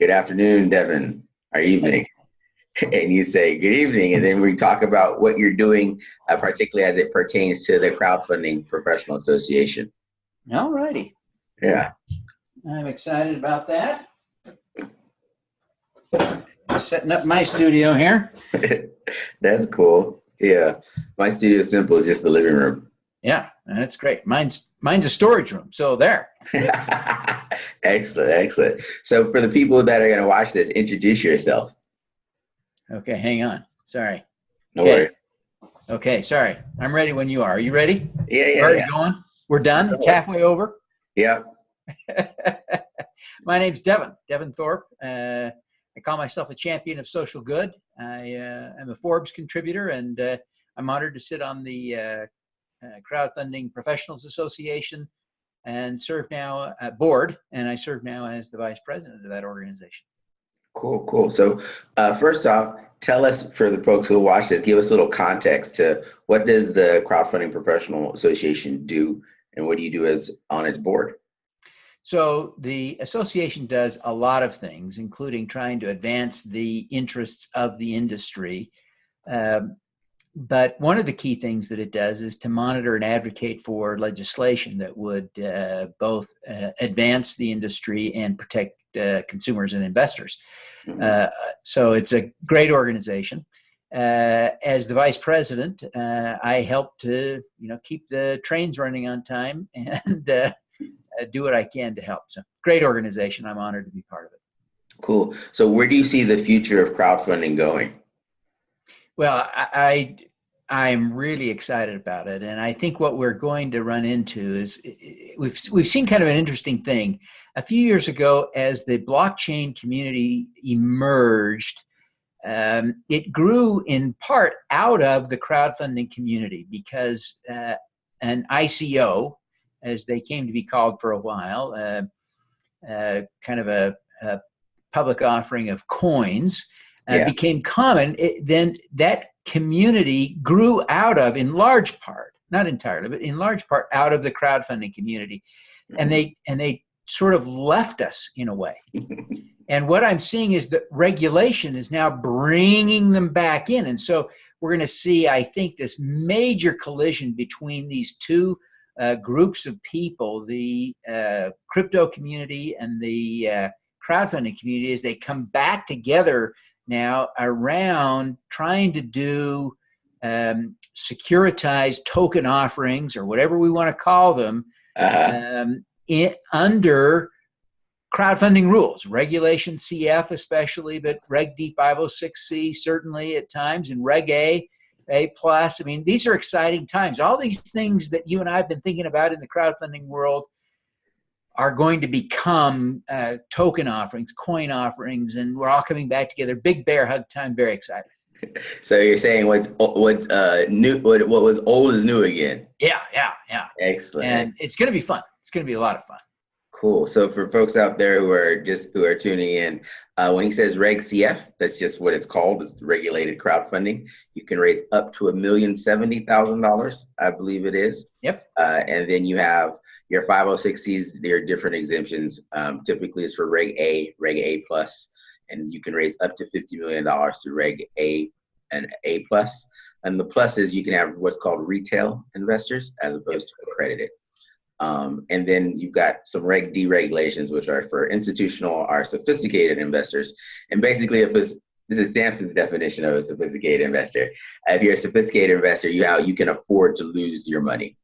good afternoon, Devin, or evening. And you say, good evening. And then we talk about what you're doing, particularly as it pertains to the Crowdfunding Professional Association. All righty. Yeah. I'm excited about that. Setting up my studio here. That's cool. Yeah. My studio is simple. It's just the living room. Yeah, that's great. Mine's a storage room. So there. Excellent. Excellent. So for the people that are going to watch this, introduce yourself. Okay, hang on. Sorry. No worries. Okay, sorry. I'm ready when you are. Are you ready? Yeah. Going? We're done? It's halfway over? Yep. My name's Devin Thorpe. I call myself a champion of social good. I am a Forbes contributor, and I'm honored to sit on the Crowdfunding Professionals Association and serve now at board, and I serve now as the vice president of that organization. Cool. So first off, tell us, for the folks who watch this, give us a little context to what does the Crowdfunding Professional Association do, and what do you do as on its board? So the association does a lot of things, including trying to advance the interests of the industry. But one of the key things that it does is to monitor and advocate for legislation that would both advance the industry and protect consumers and investors. So it's a great organization. As the vice president, I help to keep the trains running on time and do what I can to help. So great organization. I'm honored to be part of it. Cool. So where do you see the future of crowdfunding going? Well, I'm really excited about it, and I think what we're going to run into is we've seen kind of an interesting thing. A few years ago, as the blockchain community emerged, it grew in part out of the crowdfunding community because an ICO, as they came to be called for a while, kind of a public offering of coins, became common. Then that community grew out of, in large part, not entirely, but in large part, out of the crowdfunding community, and they sort of left us in a way. And what I'm seeing is that regulation is now bringing them back in, and so we're going to see, I think, this major collision between these two groups of people, the crypto community and the crowdfunding community, as they come back together now around trying to do securitized token offerings, or whatever we want to call them, under crowdfunding rules, Regulation CF especially, but Reg D 506C certainly at times, and Reg A plus. I mean, these are exciting times. All these things that you and I have been thinking about in the crowdfunding world are going to become token offerings, coin offerings, and we're all coming back together. Big bear hug time. Very excited. So you're saying what's new? What was old is new again? Yeah. Excellent. And it's going to be fun. It's going to be a lot of fun. Cool. So for folks out there who are tuning in, when he says Reg CF, that's just what it's called. It's regulated crowdfunding. You can raise up to $1,070,000, I believe it is. Yep. And then you have your 506Cs. There are different exemptions. Typically, it's for Reg A plus, and you can raise up to $50 million through Reg A and A plus. And the plus is you can have what's called retail investors as opposed to accredited. And then you've got some Reg D regulations, which are for institutional or sophisticated investors. And basically, this is Samson's definition of a sophisticated investor. If you're a sophisticated investor, you can afford to lose your money,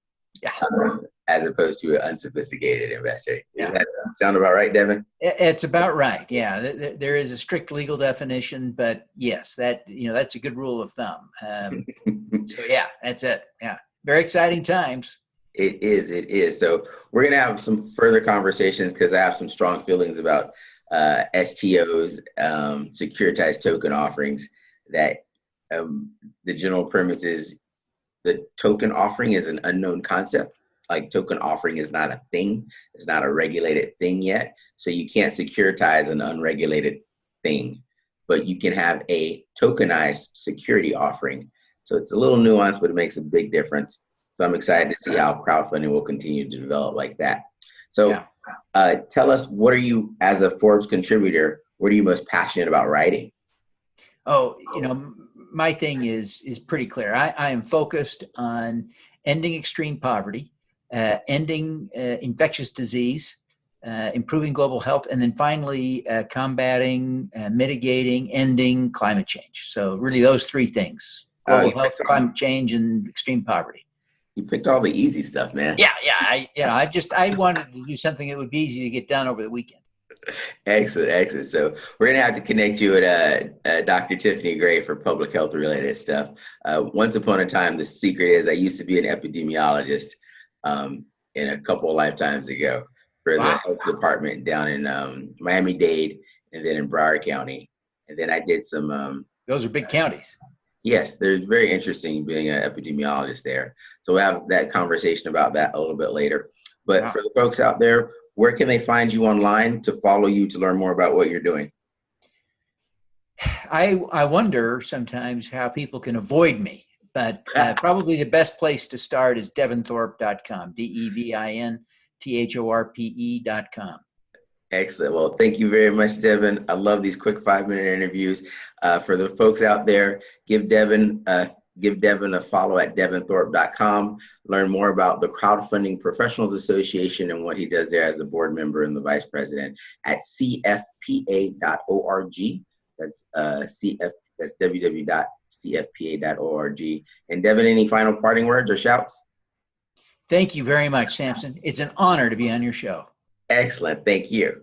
as opposed to an unsophisticated investor. Does that sound about right, Devin? It's about right. Yeah, there is a strict legal definition, but yes, that's a good rule of thumb. So yeah, that's it. Yeah, very exciting times. It is. So we're going to have some further conversations because I have some strong feelings about STOs, securitized token offerings, that the general premise is the token offering is an unknown concept. Like, token offering is not a thing. It's not a regulated thing yet. So you can't securitize an unregulated thing, but you can have a tokenized security offering. So it's a little nuanced, but it makes a big difference. So I'm excited to see how crowdfunding will continue to develop like that. So tell us, what are you, as a Forbes contributor, What are you most passionate about writing? Oh, my thing is pretty clear. I am focused on ending extreme poverty, ending infectious disease, improving global health, and then finally combating, mitigating, ending climate change. So really those three things: global health, climate change, and extreme poverty. You picked all the easy stuff, man. Yeah. I wanted to do something that would be easy to get done over the weekend. Excellent. So we're gonna have to connect you with Dr. Tiffany Gray for public health related stuff. Once upon a time, the secret is I used to be an epidemiologist in a couple of lifetimes ago for the health department down in Miami-Dade and then in Broward County. And then I did some. Those are big counties. Yes, they're very interesting being an epidemiologist there. So we'll have that conversation about that a little bit later. But for the folks out there, where can they find you online to follow you to learn more about what you're doing? I wonder sometimes how people can avoid me, but probably the best place to start is devinthorpe.com, DEVINTHORPE.com. Excellent. Well, thank you very much, Devin. I love these quick 5-minute interviews. For the folks out there, give Devin a follow at devinthorpe.com. Learn more about the Crowdfunding Professionals Association and what he does there as a board member and the vice president at cfpa.org. That's that's www.cfpa.org. And Devin, any final parting words or shouts? Thank you very much, Samson. It's an honor to be on your show. Excellent. Thank you.